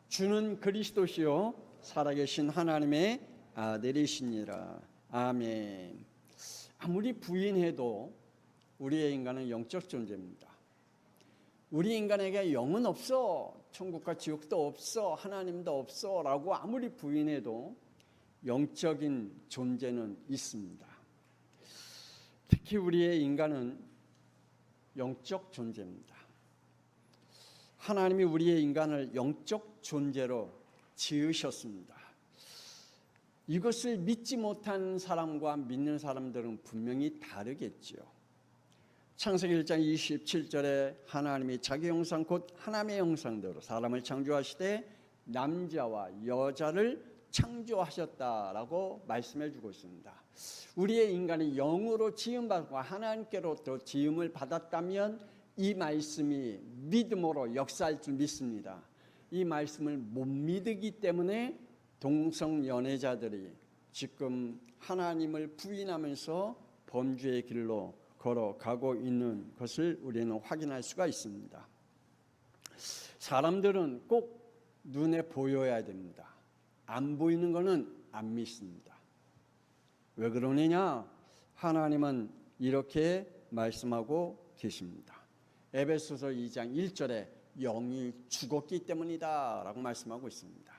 주는 그리스도시요 살아계신 하나님의 아들이시니라. 아멘. 아무리 부인해도 우리의 인간은 영적 존재입니다. 우리 인간에게 영은 없어, 천국과 지옥도 없어, 하나님도 없어 라고 아무리 부인해도 영적인 존재는 있습니다. 특히 우리의 인간은 영적 존재입니다. 하나님이 우리의 인간을 영적 존재로 지으셨습니다. 이것을 믿지 못한 사람과 믿는 사람들은 분명히 다르겠죠. 창세기 1장 27절에 하나님이 자기 형상 곧 하나님의 형상대로 사람을 창조하시되 남자와 여자를 창조하셨다라고 말씀해 주고 있습니다. 우리의 인간이 영으로 지음받고 하나님께로부터 지음을 받았다면 이 말씀이 믿음으로 역사할 줄 믿습니다. 이 말씀을 못 믿기 때문에 동성 연애자들이 지금 하나님을 부인하면서 범죄의 길로 걸어가고 있는 것을 우리는 확인할 수가 있습니다. 사람들은 꼭 눈에 보여야 됩니다. 안 보이는 것은 안 믿습니다. 왜 그러느냐? 하나님은 이렇게 말씀하고 계십니다. 에베소서 2장 1절에 영이 죽었기 때문이다 라고 말씀하고 있습니다.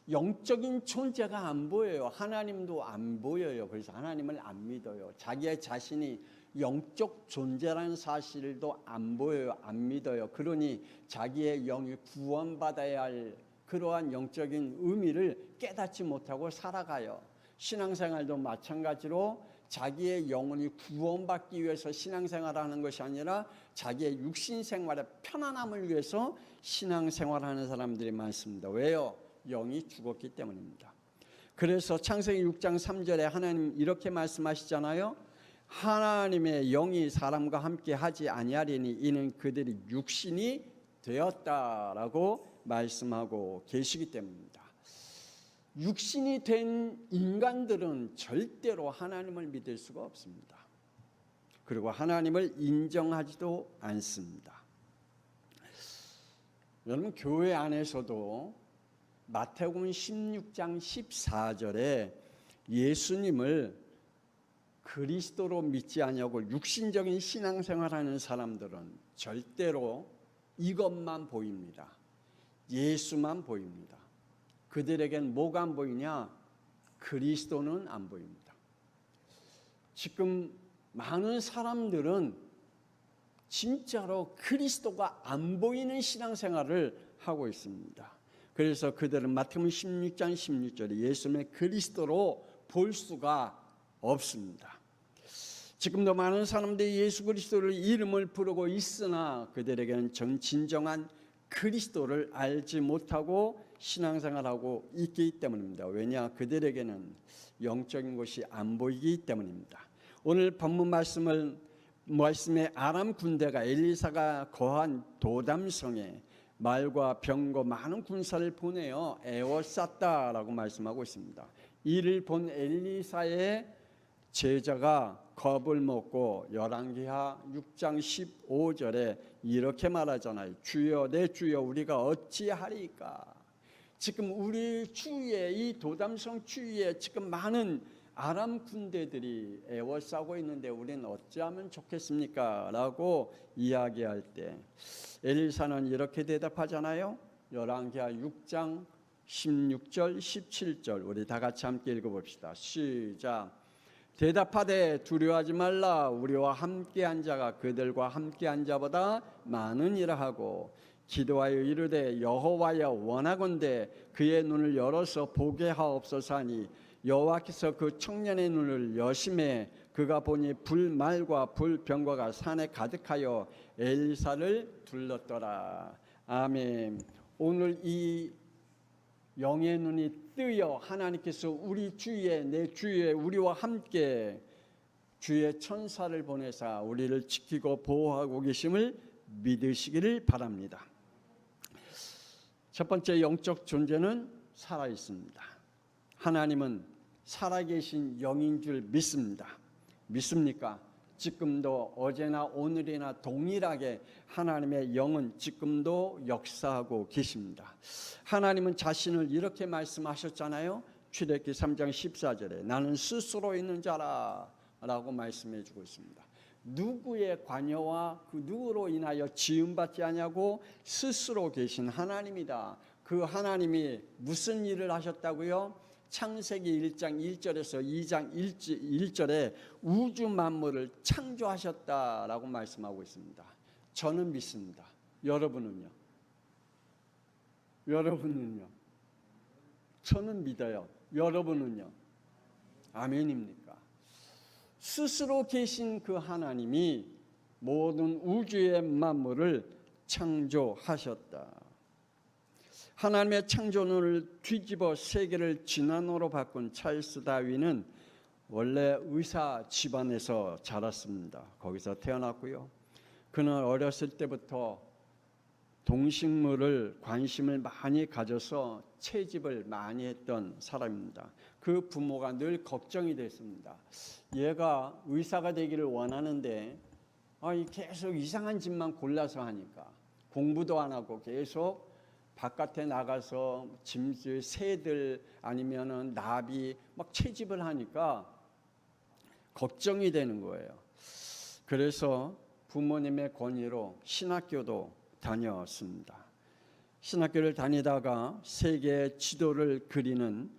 영적인 존재가 안 보여요. 하나님도 안 보여요. 그래서 하나님을 안 믿어요. 자기의 자신이 영적 존재라는 사실도 안 보여요. 안 믿어요. 그러니 자기의 영이 구원받아야 할 그러한 영적인 의미를 깨닫지 못하고 살아가요. 신앙생활도 마찬가지로 자기의 영혼이 구원받기 위해서 신앙생활하는 것이 아니라 자기의 육신생활의 편안함을 위해서 신앙생활하는 사람들이 많습니다. 왜요? 영이 죽었기 때문입니다. 그래서 창세기 6장 3절에 하나님 이렇게 말씀하시잖아요. 하나님의 영이 사람과 함께 하지 아니하리니 이는 그들이 육신이 되었다라고 말씀하고 계시기 때문입니다. 육신이 된 인간들은 절대로 하나님을 믿을 수가 없습니다. 그리고 하나님을 인정하지도 않습니다. 여러분, 교회 안에서도 마태복음 16장 14절에 예수님을 그리스도로 믿지 아니하고 육신적인 신앙생활하는 사람들은 절대로 이것만 보입니다. 예수만 보입니다. 그들에겐 뭐가 안 보이냐? 그리스도는 안 보입니다. 지금 많은 사람들은 진짜로 그리스도가 안 보이는 신앙생활을 하고 있습니다. 그래서 그들은 마태복음 16장 16절에 예수님의 그리스도로 볼 수가 없습니다. 지금도 많은 사람들이 예수 그리스도를 이름을 부르고 있으나 그들에게는 진정한 그리스도를 알지 못하고 신앙생활하고 있기 때문입니다. 왜냐? 그들에게는 영적인 것이 안 보이기 때문입니다. 오늘 본문 말씀의 아람 군대가 엘리사가 거한 도담성에 말과 병거 많은 군사를 보내어 에워쌌다라고 말씀하고 있습니다. 이를 본 엘리사의 제자가 겁을 먹고 열왕기하 6장 15절에 이렇게 말하잖아요. 주여 내 주여 우리가 어찌하리까. 지금 우리 주위에 이 도담성 주위에 지금 많은 아람 군대들이 에워싸고 있는데 우리는 어찌하면 좋겠습니까? 라고 이야기할 때 엘리사는 이렇게 대답하잖아요. 열왕기하 6장 16절 17절 우리 다 같이 함께 읽어봅시다. 시작. 대답하되 두려워하지 말라. 우리와 함께한 자가 그들과 함께한 자보다 많으니라 하고 기도하여 이르되 여호와여 원하건대 그의 눈을 열어서 보게 하옵소서 하니 여호와께서 그 청년의 눈을 여심해 그가 보니 불말과 불병거가 산에 가득하여 엘리사를 둘렀더라. 아멘. 오늘 이 영의 눈이 뜨여 하나님께서 우리 주위에 내 주위에 우리와 함께 주의 천사를 보내사 우리를 지키고 보호하고 계심을 믿으시기를 바랍니다. 첫 번째 영적 존재는 살아 있습니다. 하나님은 살아계신 영인 줄 믿습니다. 믿습니까? 지금도 어제나 오늘이나 동일하게 하나님의 영은 지금도 역사하고 계십니다. 하나님은 자신을 이렇게 말씀하셨잖아요. 출애굽기 3장 14절에 나는 스스로 있는 자라 라고 말씀해 주고 있습니다. 누구의 관여와 그 누구로 인하여 지음받지 않냐고 스스로 계신 하나님이다. 그 하나님이 무슨 일을 하셨다고요? 창세기 1장 1절에서 2장 1절에 우주 만물을 창조하셨다라고 말씀하고 있습니다. 저는 믿습니다. 여러분은요? 여러분은요? 저는 믿어요. 여러분은요? 아멘입니까? 스스로 계신 그 하나님이 모든 우주의 만물을 창조하셨다. 하나님의 창조론을 뒤집어 세계를 진화론으로 바꾼 찰스 다윈은 원래 의사 집안에서 자랐습니다. 거기서 태어났고요. 그는 어렸을 때부터 동식물을 관심을 많이 가져서 채집을 많이 했던 사람입니다. 그 부모가 늘 걱정이 됐습니다. 얘가 의사가 되기를 원하는데 계속 이상한 짓만 골라서 하니까 공부도 안 하고 계속 바깥에 나가서 짐승, 새들 아니면은 나비 막 채집을 하니까 걱정이 되는 거예요. 그래서 부모님의 권유로 신학교도 다녔습니다. 신학교를 다니다가 세계 지도를 그리는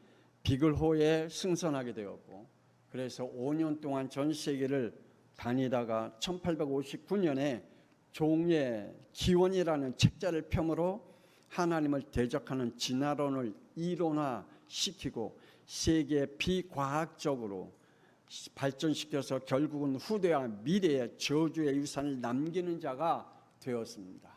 비글호에 승선하게 되었고, 그래서 5년 동안 전 세계를 다니다가 1859년에 종의 기원이라는 책자를 펴므로 하나님을 대적하는 진화론을 이론화시키고 세계 비과학적으로 발전시켜서 결국은 후대와 미래의 저주의 유산을 남기는 자가 되었습니다.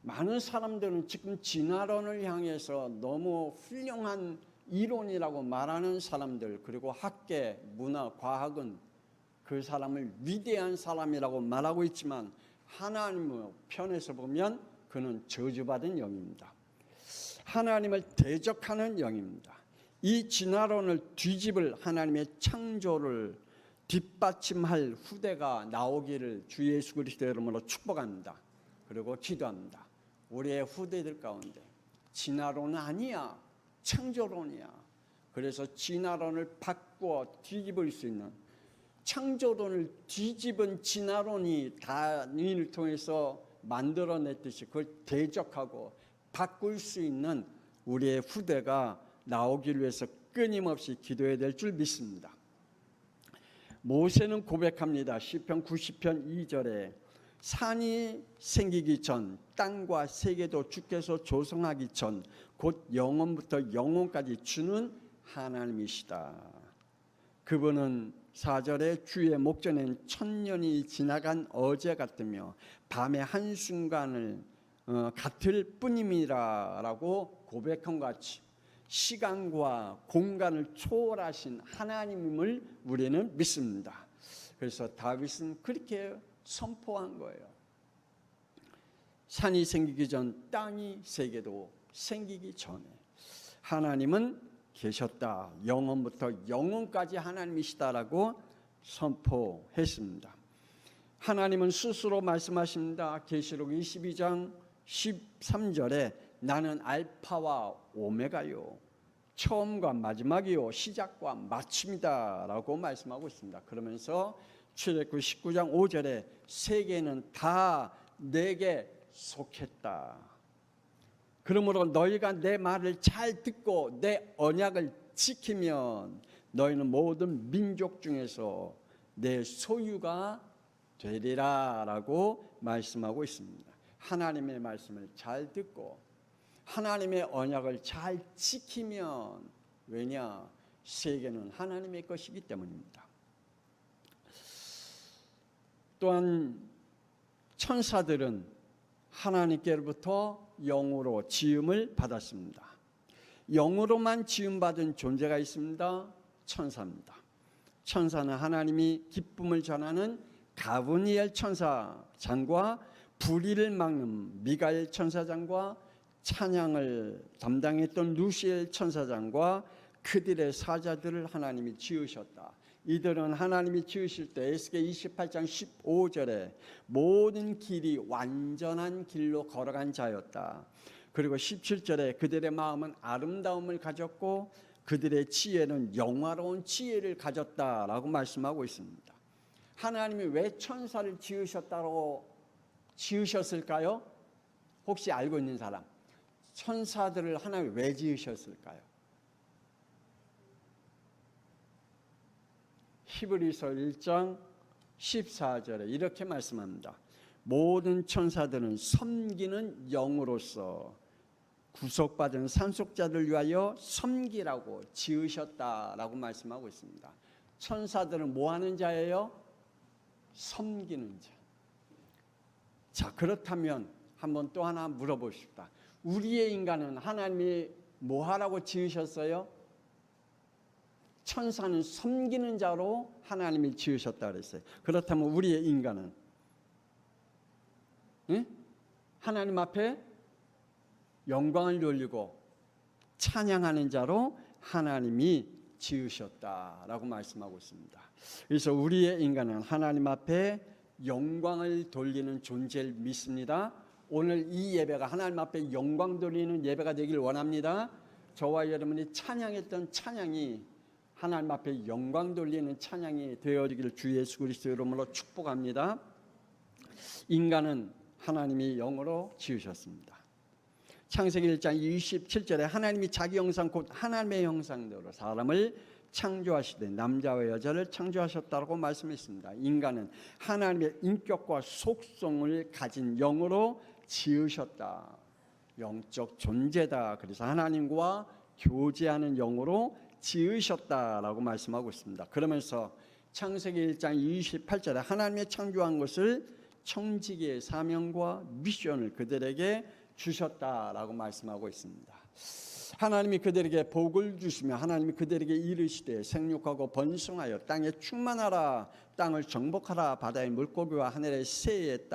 많은 사람들은 지금 진화론을 향해서 너무 훌륭한 이론이라고 말하는 사람들, 그리고 학계, 문화, 과학은 그 사람을 위대한 사람이라고 말하고 있지만 하나님의 편에서 보면 그는 저주받은 영입니다. 하나님을 대적하는 영입니다. 이 진화론을 뒤집을 하나님의 창조를 뒷받침할 후대가 나오기를 주 예수 그리스도의 이름으로 축복합니다. 그리고 기도합니다. 우리의 후대들 가운데 진화론은 아니야, 창조론이야. 그래서 진화론을 바꾸어 뒤집을 수 있는, 창조론을 뒤집은 진화론이 다윈을 통해서 만들어냈듯이 그걸 대적하고 바꿀 수 있는 우리의 후대가 나오기 위해서 끊임없이 기도해야 될 줄 믿습니다. 모세는 고백합니다. 시편 90편 2절에 산이 생기기 전 땅과 세계도 주께서 조성하기 전 곧 영원부터 영원까지 주는 하나님이시다. 그분은 4절에 주의 목전엔 천년이 지나간 어제 같으며 밤의 한순간을 같을 뿐임이라 라고 고백한 것 같이 시간과 공간을 초월하신 하나님임을 우리는 믿습니다. 그래서 다윗은 그렇게 선포한 거예요. 산이 생기기 전 땅이 세계도 생기기 전에 하나님은 계셨다. 영원부터 영원까지 하나님이시다라고 선포했습니다. 하나님은 스스로 말씀하십니다. 계시록 22장 13절에 나는 알파와 오메가요, 처음과 마지막이요, 시작과 마침이다 라고 말씀하고 있습니다. 그러면서 출애굽기 19장 5절에 세계는 다 내게 속했다. 그러므로 너희가 내 말을 잘 듣고 내 언약을 지키면 너희는 모든 민족 중에서 내 소유가 되리라 라고 말씀하고 있습니다. 하나님의 말씀을 잘 듣고 하나님의 언약을 잘 지키면, 왜냐? 세계는 하나님의 것이기 때문입니다. 또한 천사들은 하나님께로부터 영으로 지음을 받았습니다. 영으로만 지음받은 존재가 있습니다. 천사입니다. 천사는 하나님이 기쁨을 전하는 가브리엘 천사장과 불의를 막는 미가엘 천사장과 찬양을 담당했던 루시엘 천사장과 그들의 사자들을 하나님이 지으셨다. 이들은 하나님이 지으실 때 에스겔 28장 15절에 모든 길이 완전한 길로 걸어간 자였다. 그리고 17절에 그들의 마음은 아름다움을 가졌고 그들의 지혜는 영화로운 지혜를 가졌다라고 말씀하고 있습니다. 하나님이 왜 천사를 지으셨을까요? 혹시 알고 있는 사람? 천사들을 하나님이 왜 지으셨을까요? 히브리서 1장 14절에 이렇게 말씀합니다. 모든 천사들은 섬기는 영으로서 구속받은 상속자들 위하여 섬기라고 지으셨다라고 말씀하고 있습니다. 천사들은 뭐 하는 자예요? 섬기는 자. 자, 그렇다면 한번 또 하나 물어보십시다. 우리의 인간은 하나님이 뭐 하라고 지으셨어요? 천사는 섬기는 자로 하나님이 지으셨다 그랬어요. 그렇다면 우리의 인간은 하나님 앞에 영광을 돌리고 찬양하는 자로 하나님이 지으셨다라고 말씀하고 있습니다. 그래서 우리의 인간은 하나님 앞에 영광을 돌리는 존재를 믿습니다. 오늘 이 예배가 하나님 앞에 영광 돌리는 예배가 되길 원합니다. 저와 여러분이 찬양했던 찬양이 하나님 앞에 영광 돌리는 찬양이 되어지기를 주 예수 그리스도의 이름으로 축복합니다. 인간은 하나님이 영으로 지으셨습니다. 창세기 1장 27절에 하나님이 자기 형상 곧 하나님의 형상대로 사람을 창조하시되 남자와 여자를 창조하셨다고 말씀했습니다. 인간은 하나님의 인격과 속성을 가진 영으로 지으셨다. 영적 존재다. 그래서 하나님과 교제하는 영으로 지으셨다라고 말씀하고 있습니다. 그러면서 창세기 1장 28절에 하나님의 창조한 것을 청지기의 사명과 미션을 그들에게 주셨다라고 말씀하고 있습니다. 하나님이 그들에게 복을 주시며 하나님이 그들에게 이르시되 생육하고 번성하여 땅에 충만하라. 땅을 정복하라. 바다의 물고기와 하늘의 새의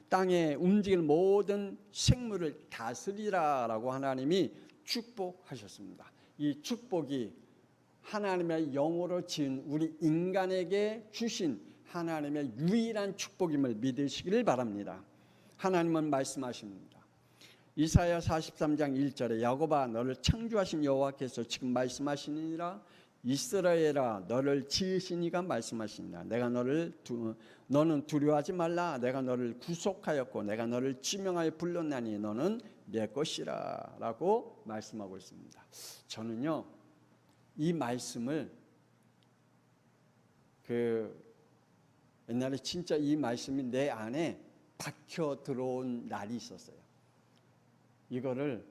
땅에 움직이는 모든 생물을 다스리라 라고 하나님이 축복하셨습니다. 이 축복이 하나님의 영으로 지은 우리 인간에게 주신 하나님의 유일한 축복임을 믿으시기를 바랍니다. 하나님은 말씀하십니다. 이사야 43장 1절에 야곱아 너를 창조하신 여호와께서 지금 말씀하시니라. 이스라엘아 너를 지으신 이가 말씀하시니라. 내가 너는 두려워하지 말라. 내가 너를 구속하였고 내가 너를 지명하여 불렀나니 너는 내 것이라 라고 말씀하고 있습니다. 저는요 이 말씀을 옛날에 진짜 이 말씀이 내 안에 박혀 들어온 날이 있었어요. 이거를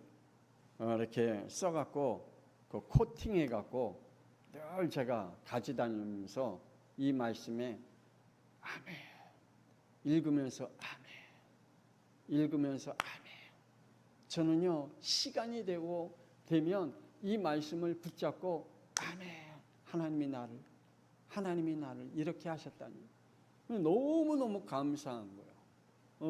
이렇게 써갖고 코팅해갖고 늘 제가 가져다니면서 이 말씀에 아멘 읽으면서 아멘 읽으면서 아멘. 저는요 시간이 되면 이 말씀을 붙잡고 아멘 하나님이 나를 이렇게 하셨다니 너무너무 감사한 거예요.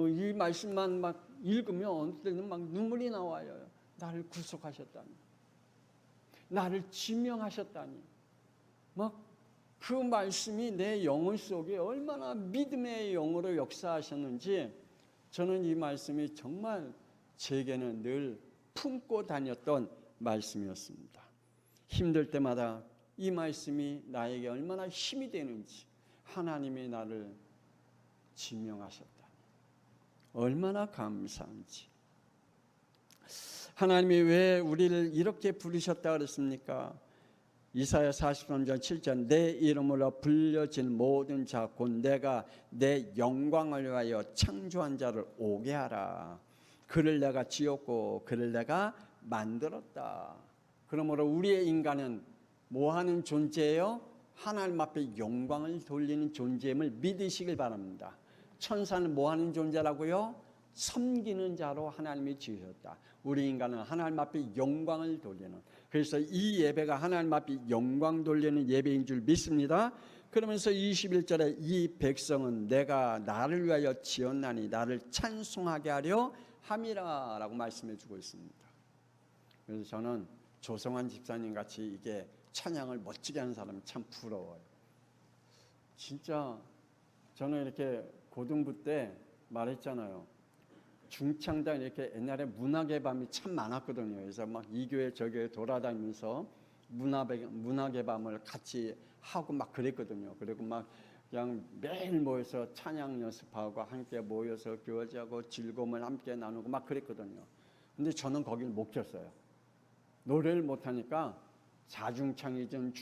이 말씀만 막 읽으면 어느 때는 막 눈물이 나와요. 나를 구속하셨다니, 나를 지명하셨다니, 막 그 말씀이 내 영혼 속에 얼마나 믿음의 영으로 역사하셨는지 저는 이 말씀이 정말 제게는 늘 품고 다녔던 말씀이었습니다. 힘들 때마다 이 말씀이 나에게 얼마나 힘이 되는지, 하나님이 나를 지명하셨다니 얼마나 감사한지. 하나님이 왜 우리를 이렇게 부르셨다 그랬습니까? 이사야 43장 7절 내 이름으로 불려진 모든 자 곧 내가 내 영광을 위하여 창조한 자를 오게 하라. 그를 내가 지었고 그를 내가 만들었다. 그러므로 우리의 인간은 뭐하는 존재예요? 하나님 앞에 영광을 돌리는 존재임을 믿으시길 바랍니다. 천사는 뭐하는 존재라고요? 섬기는 자로 하나님이 지으셨다. 우리 인간은 하나님 앞에 영광을 돌리는, 그래서 이 예배가 하나님 앞에 영광 돌리는 예배인 줄 믿습니다. 그러면서 21절에 이 백성은 내가 나를 위하여 지었나니 나를 찬송하게 하려 함이라 라고 말씀해 주고 있습니다. 그래서 저는 조성환 집사님 같이 이게 찬양을 멋지게 하는 사람이 참 부러워요. 진짜 저는 이렇게 고등부 때 말했잖아요. 중창단 이렇게 옛날에 문학의 밤이 참 많았거든요. 그래서 막 이 교회 저 교회 돌아다니면서 문학의 밤을 같이 하고 막 그랬거든요. 그리고 막 그냥 매일 모여서 찬양 연습하고 함께 모여서 교제하고 즐거움을 함께 나누고 막 그랬거든요. 근데 저는 거길 못 꼈어요. 노래를 못하니까 자중창이든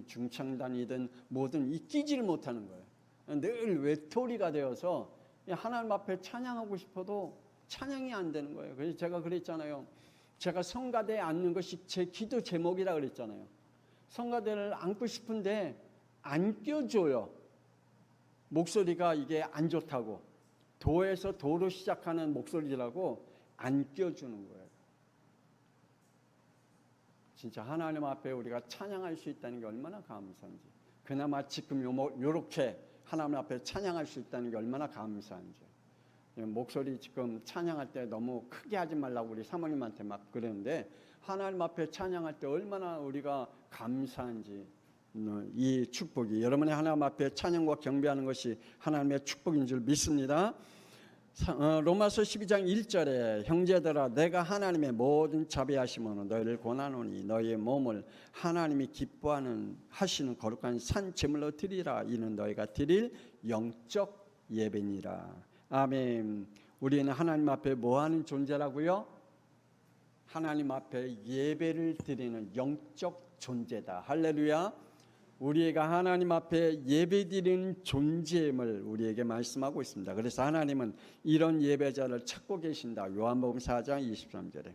중창단이든 뭐든 끼지를 못하는 거예요. 늘 외톨이가 되어서 하나님 앞에 찬양하고 싶어도 찬양이 안 되는 거예요. 그래서 제가 그랬잖아요. 제가 성가대에 앉는 것이 제 기도 제목이라 그랬잖아요. 성가대를 앉고 싶은데 안 껴줘요. 목소리가 이게 안 좋다고. 도에서 도로 시작하는 목소리라고 안 껴주는 거예요. 진짜 하나님 앞에 우리가 찬양할 수 있다는 게 얼마나 감사한지. 그나마 지금 요렇게 하나님 앞에 찬양할 수 있다는 게 얼마나 감사한지. 목소리 지금 찬양할 때 너무 크게 하지 말라고 우리 사모님한테 막 그러는데 하나님 앞에 찬양할 때 얼마나 우리가 감사한지. 이 축복이 여러분의 하나님 앞에 찬양과 경배하는 것이 하나님의 축복인 줄 믿습니다. 로마서 12장 1절에 형제들아 내가 하나님의 모든 자비하심으로 너희를 권하노니 너희의 몸을 하나님이 기뻐하는 하시는 거룩한 산 제물로 드리라. 이는 너희가 드릴 영적 예배니라. 아멘. 우리는 하나님 앞에 뭐하는 존재라고요? 하나님 앞에 예배를 드리는 영적 존재다. 할렐루야. 우리가 하나님 앞에 예배드리는 존재임을 우리에게 말씀하고 있습니다. 그래서 하나님은 이런 예배자를 찾고 계신다. 요한복음 4장 23절에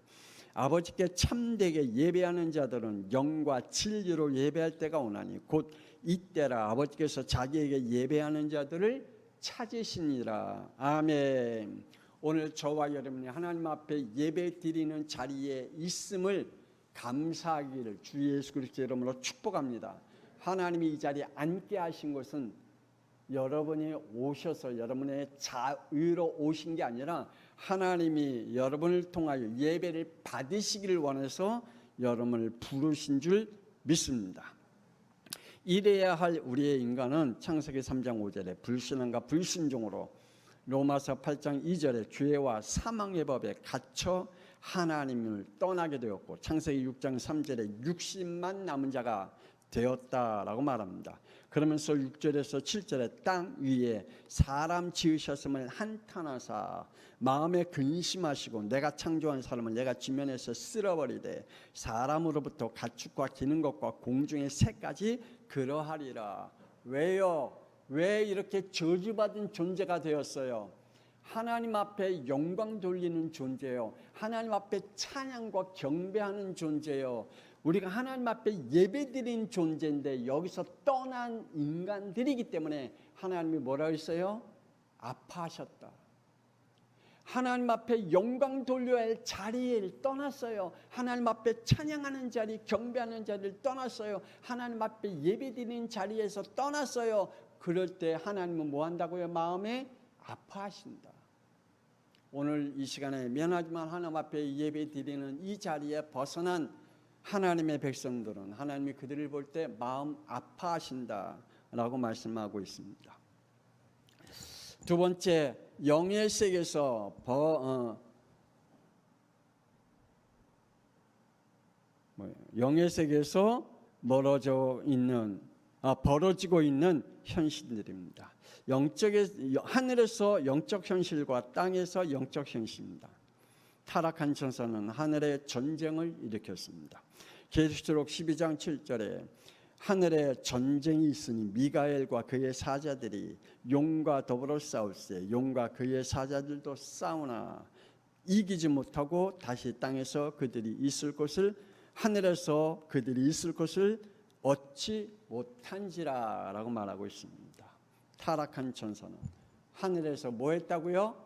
아버지께 참되게 예배하는 자들은 영과 진리로 예배할 때가 오나니 곧 이때라. 아버지께서 자기에게 예배하는 자들을 찾으시니라. 아멘. 오늘 저와 여러분이 하나님 앞에 예배드리는 자리에 있음을 감사하기를 주 예수 그리스도 이름으로 축복합니다. 하나님이 이 자리에 앉게 하신 것은 여러분이 오셔서 여러분의 자의로 오신 게 아니라 하나님이 여러분을 통하여 예배를 받으시기를 원해서 여러분을 부르신 줄 믿습니다. 이래야 할 우리의 인간은 창세기 3장 5절에 불신앙과 불순종으로 로마서 8장 2절에 죄와 사망의 법에 갇혀 하나님을 떠나게 되었고 창세기 6장 3절에 육신만 남은 자가 되었다라고 말합니다. 그러면서 6절에서 7절에 땅 위에 사람 지으셨음을 한탄하사 마음에 근심하시고 내가 창조한 사람을 내가 지면에서 쓸어버리되 사람으로부터 가축과 기는 것과 공중의 새까지 그러하리라. 왜요? 왜 이렇게 저주받은 존재가 되었어요? 하나님 앞에 영광 돌리는 존재요. 하나님 앞에 찬양과 경배하는 존재요. 우리가 하나님 앞에 예배드린 존재인데 여기서 떠난 인간들이기 때문에 하나님이 뭐라고 했어요? 아파하셨다. 하나님 앞에 영광 돌려야 할 자리를 떠났어요. 하나님 앞에 찬양하는 자리, 경배하는 자리를 떠났어요. 하나님 앞에 예배드리는 자리에서 떠났어요. 그럴 때 하나님은 뭐 한다고요? 마음에 아파하신다. 오늘 이 시간에 미안하지만 하나님 앞에 예배드리는 이 자리에 벗어난 하나님의 백성들은 하나님이 그들을 볼 때 마음 아파하신다라고 말씀하고 있습니다. 두 번째, 영의 세계에서 영의 세계에서 벌어지고 있는 현실들입니다. 하늘에서 영적 현실과 땅에서 영적 현실입니다. 타락한 천사는 하늘에 전쟁을 일으켰습니다. 계시록 12장 7절에 하늘에 전쟁이 있으니 미가엘과 그의 사자들이 용과 더불어 싸울세 용과 그의 사자들도 싸우나 이기지 못하고 다시 땅에서 그들이 있을 곳을 하늘에서 그들이 있을 곳을 얻지 못한지라 라고 말하고 있습니다. 타락한 천사는 하늘에서 뭐 했다고요?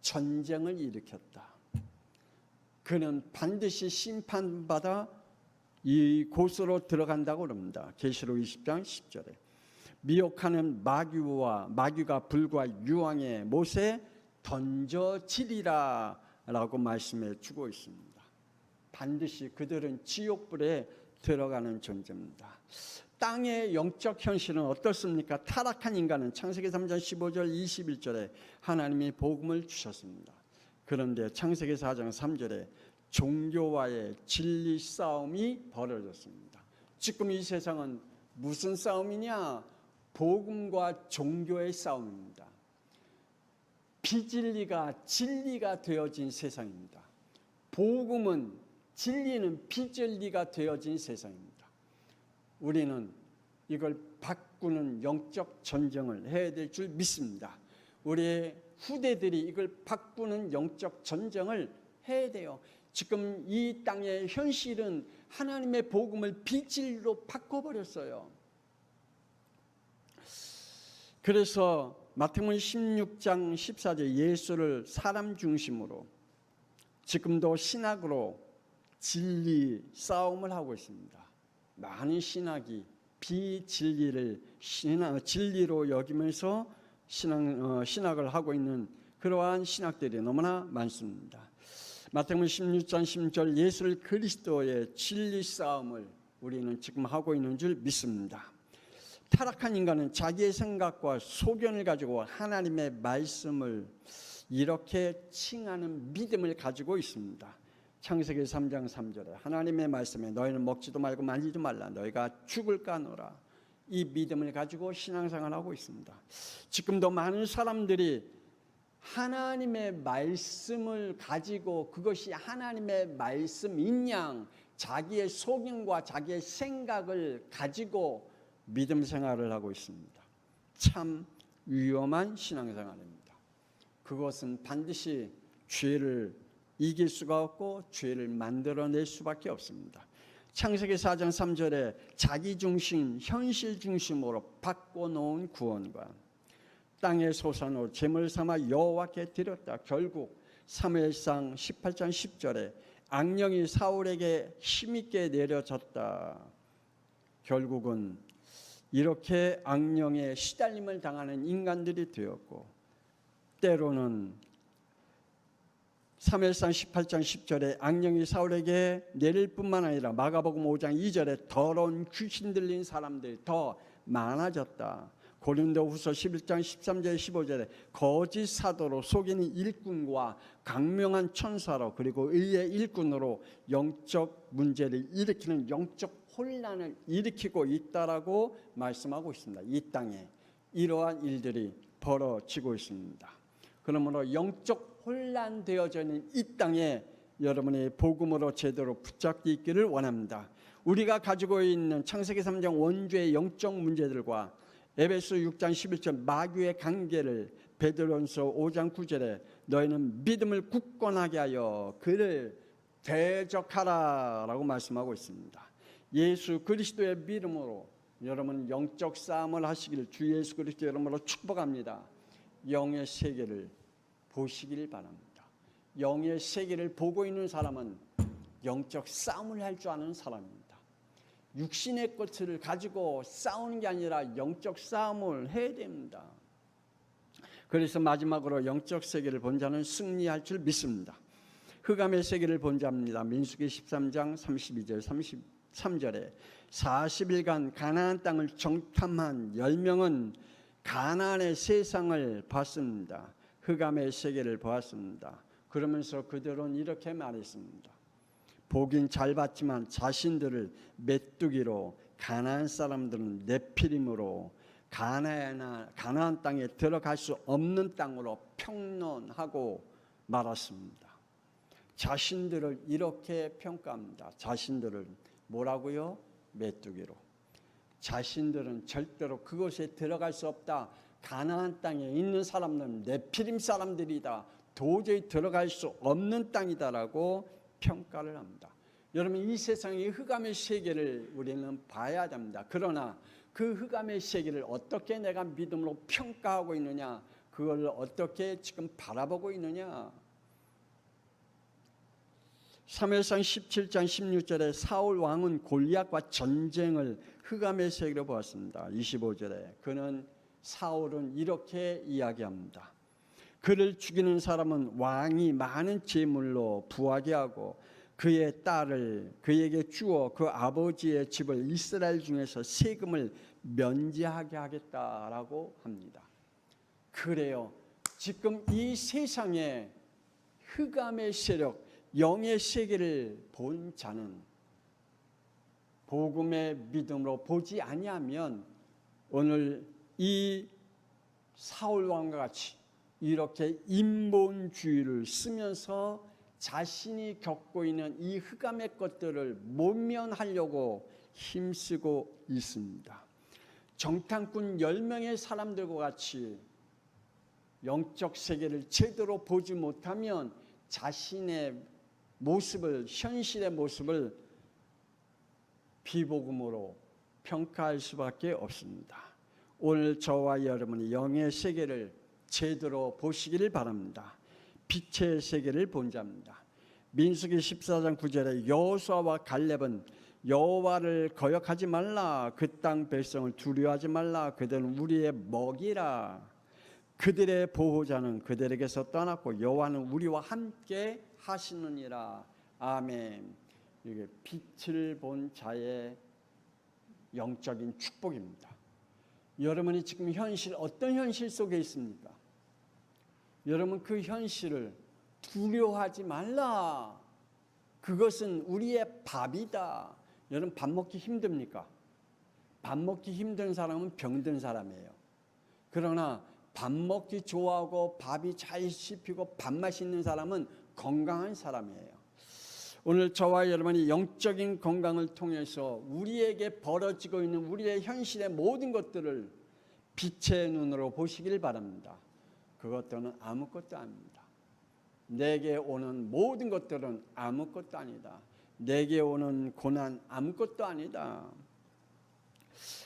전쟁을 일으켰다. 그는 반드시 심판받아 이곳으로 들어간다고 합니다. 계시록 20장 10절에 미혹하는 마귀가 불과 유황의 못에 던져지리라 라고 말씀해 주고 있습니다. 반드시 그들은 지옥불에 들어가는 존재입니다. 땅의 영적 현실은 어떻습니까? 타락한 인간은 창세기 3장 15절 21절에 하나님이 복음을 주셨습니다. 그런데 창세기 4장 3절에 종교와의 진리 싸움이 벌어졌습니다. 지금 이 세상은 무슨 싸움이냐? 복음과 종교의 싸움입니다. 비진리가 진리가 되어진 세상입니다. 복음은, 진리는 비진리가 되어진 세상입니다. 우리는 이걸 바꾸는 영적 전쟁을 해야 될 줄 믿습니다. 우리의 후대들이 이걸 바꾸는 영적 전쟁을 해야 돼요. 지금 이 땅의 현실은 하나님의 복음을 비진리로 바꿔버렸어요. 그래서 마태복음 16장 14절 예수를 사람 중심으로 지금도 신학으로 진리 싸움을 하고 있습니다. 많은 신학이 비진리를 진리로 여기면서 신학을 하고 있는 그러한 신학들이 너무나 많습니다. 마태복음 16장 16절 예수를 그리스도의 진리 싸움을 우리는 지금 하고 있는 줄 믿습니다. 타락한 인간은 자기의 생각과 소견을 가지고 하나님의 말씀을 이렇게 칭하는 믿음을 가지고 있습니다. 창세기 3장 3절에 하나님의 말씀에 너희는 먹지도 말고 만지지 말라 너희가 죽을까 하노라. 이 믿음을 가지고 신앙생활을 하고 있습니다. 지금도 많은 사람들이 하나님의 말씀을 가지고 그것이 하나님의 말씀인 양 자기의 소견과 자기의 생각을 가지고 믿음 생활을 하고 있습니다. 참 위험한 신앙생활입니다. 그것은 반드시 죄를 이길 수가 없고 죄를 만들어낼 수밖에 없습니다. 창세기 4장 3절에 자기 중심, 현실 중심으로 바꿔놓은 구원과 땅의 소산으로 제물 삼아 여호와께 드렸다. 결국 사무엘상 18장 10절에 악령이 사울에게 힘있게 내려졌다. 결국은 이렇게 악령에 시달림을 당하는 인간들이 되었고 때로는 사무엘상 18장 10절에 악령이 사울에게 내릴 뿐만 아니라 마가복음 5장 2절에 더러운 귀신 들린 사람들이 더 많아졌다. 고린도후서 11장 13절 15절에 거짓 사도로 속이는 일꾼과 강명한 천사로 그리고 의의 일꾼으로 영적 문제를 일으키는 영적 혼란을 일으키고 있다라고 말씀하고 있습니다. 이 땅에 이러한 일들이 벌어지고 있습니다. 그러므로 영적 혼란되어져 있는 이 땅에 여러분이 복음으로 제대로 붙잡고 있기를 원합니다. 우리가 가지고 있는 창세기 3장 원죄의 영적 문제들과 에베소 6장 11절 마귀의 관계를 베드로전서 5장 9절에 너희는 믿음을 굳건하게 하여 그를 대적하라 라고 말씀하고 있습니다. 예수 그리스도의 믿음으로 여러분 영적 싸움을 하시기를 주 예수 그리스도 이름으로 축복합니다. 영의 세계를 보시길 바랍니다. 영의 세계를 보고 있는 사람은 영적 싸움을 할 줄 아는 사람입니다. 육신의 것을 가지고 싸우는 게 아니라 영적 싸움을 해야 됩니다. 그래서 마지막으로 영적 세계를 본 자는 승리할 줄 믿습니다. 흑암의 세계를 본 자입니다. 민수기 13장 32절 33절에 40일간 가나안 땅을 정탐한 10명은 가나안의 세상을 봤습니다. 흑암의 세계를 보았습니다. 그러면서 그들은 이렇게 말했습니다. 보긴 잘 봤지만 자신들을 메뚜기로 가나안 사람들은 네피림으로 가나안 땅에 들어갈 수 없는 땅으로 평론하고 말았습니다. 자신들을 이렇게 평가합니다. 자신들을 뭐라고요? 메뚜기로. 자신들은 절대로 그곳에 들어갈 수 없다. 가나안 땅에 있는 사람들은 네피림 사람들이다. 도저히 들어갈 수 없는 땅이다라고 평가를 합니다. 여러분 이 세상의 흑암의 세계를 우리는 봐야 됩니다. 그러나 그 흑암의 세계를 어떻게 내가 믿음으로 평가하고 있느냐, 그걸 어떻게 지금 바라보고 있느냐. 사무엘상 17장 16절에 사울 왕은 골리앗과 전쟁을 흑암의 세계로 보았습니다. 25절에 그는 사울은 이렇게 이야기합니다. 그를 죽이는 사람은 왕이 많은 재물로 부하게 하고 그의 딸을 그에게 주어 그 아버지의 집을 이스라엘 중에서 세금을 면제하게 하겠다라고 합니다. 그래요. 지금 이 세상에 흑암의 세력, 영의 세계를 본 자는 복음의 믿음으로 보지 아니하면 오늘 이 사울 왕과 같이 이렇게 인본주의를 쓰면서 자신이 겪고 있는 이 흑암의 것들을 모면하려고 힘쓰고 있습니다. 정탐꾼 10명의 사람들과 같이 영적 세계를 제대로 보지 못하면 자신의 모습을, 현실의 모습을 비복음으로 평가할 수밖에 없습니다. 오늘 저와 여러분이 영의 세계를 제대로 보시기를 바랍니다. 빛의 세계를 본 자입니다. 민수기 14장 9절에 여호수아와 갈렙은 여호와를 거역하지 말라, 그 땅 백성을 두려워하지 말라, 그들은 우리의 먹이라. 그들의 보호자는 그들에게서 떠났고 여호와는 우리와 함께 하시느니라. 아멘. 이게 빛을 본 자의 영적인 축복입니다. 여러분이 지금 어떤 현실 속에 있습니까? 여러분 그 현실을 두려워하지 말라. 그것은 우리의 밥이다. 여러분 밥 먹기 힘듭니까? 밥 먹기 힘든 사람은 병든 사람이에요. 그러나 밥 먹기 좋아하고 밥이 잘 씹히고 밥맛 있는 사람은 건강한 사람이에요. 오늘 저와 여러분이 영적인 건강을 통해서 우리에게 벌어지고 있는 우리의 현실의 모든 것들을 빛의 눈으로 보시길 바랍니다. 그것들은 아무것도 아닙니다. 내게 오는 모든 것들은 아무것도 아니다. 내게 오는 고난 아무것도 아니다.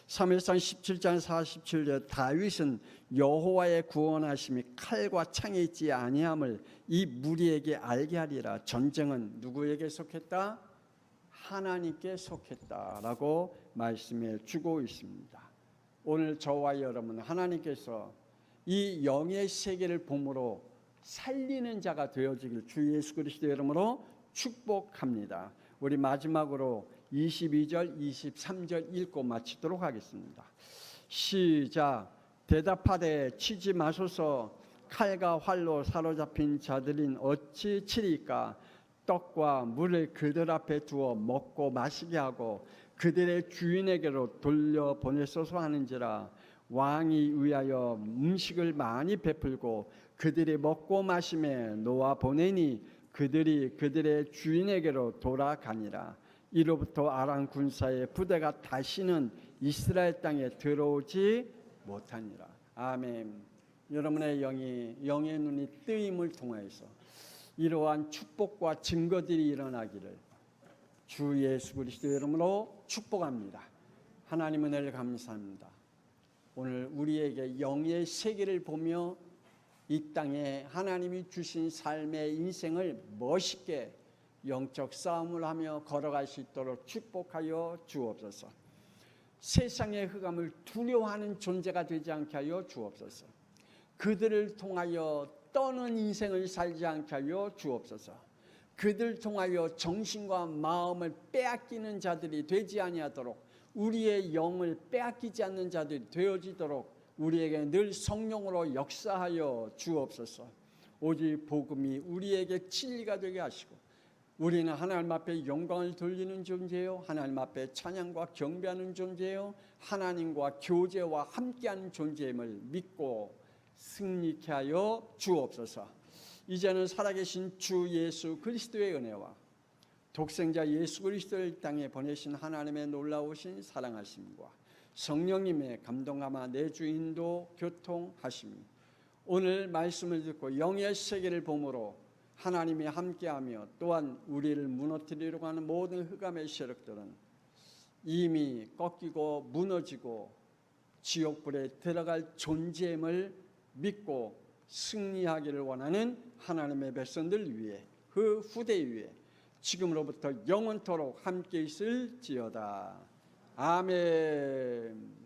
사무엘상 17장 47절 다윗은 여호와의 구원하심이 칼과 창에 있지 아니함을 이 무리에게 알게 하리라. 전쟁은 누구에게 속했다? 하나님께 속했다라고 말씀해 주고 있습니다. 오늘 저와 여러분 하나님께서 이 영의 세계를 봄으로 살리는 자가 되어지길 주 예수 그리스도의 이름으로 축복합니다. 우리 마지막으로 22절, 23절 읽고 마치도록 하겠습니다. 시작. 대답하되 치지 마소서. 칼과 활로 사로잡힌 자들인 어찌 치리까? 떡과 물을 그들 앞에 두어 먹고 마시게 하고 그들의 주인에게로 돌려보내소서 하는지라. 왕이 위하여 음식을 많이 베풀고 그들이 먹고 마심에 놓아 보내니 그들이 그들의 주인에게로 돌아가니라. 이로부터 아람 군사의 부대가 다시는 이스라엘 땅에 들어오지 못하니라. 아멘. 여러분의 영의 눈이 뜨임을 통해서 이러한 축복과 증거들이 일어나기를 주 예수 그리스도의 이름으로 축복합니다. 하나님의 은혜를 감사합니다. 오늘 우리에게 영의 세계를 보며 이 땅에 하나님이 주신 삶의 인생을 멋있게 영적 싸움을 하며 걸어갈 수 있도록 축복하여 주옵소서. 세상의 흑암을 두려워하는 존재가 되지 않게 하여 주옵소서. 그들을 통하여 떠는 인생을 살지 않게 하여 주옵소서. 그들을 통하여 정신과 마음을 빼앗기는 자들이 되지 아니하도록 우리의 영을 빼앗기지 않는 자들이 되어지도록 우리에게 늘 성령으로 역사하여 주옵소서. 오직 복음이 우리에게 진리가 되게 하시고 우리는 하나님 앞에 영광을 돌리는 존재요, 하나님 앞에 찬양과 경배하는 존재요, 하나님과 교제와 함께하는 존재임을 믿고 승리케 하여 주옵소서. 이제는 살아계신 주 예수 그리스도의 은혜와 독생자 예수 그리스도를 땅에 보내신 하나님의 놀라우신 사랑하심과 성령님의 감동하마 내주 인도 교통하심이 오늘 말씀을 듣고 영의 세계를 보므로 하나님이 함께하며 또한 우리를 무너뜨리려고 하는 모든 흑암의 세력들은 이미 꺾이고 무너지고 지옥불에 들어갈 존재임을 믿고 승리하기를 원하는 하나님의 백성들 위해 그 후대 위에 지금으로부터 영원토록 함께 있을지어다. 아멘.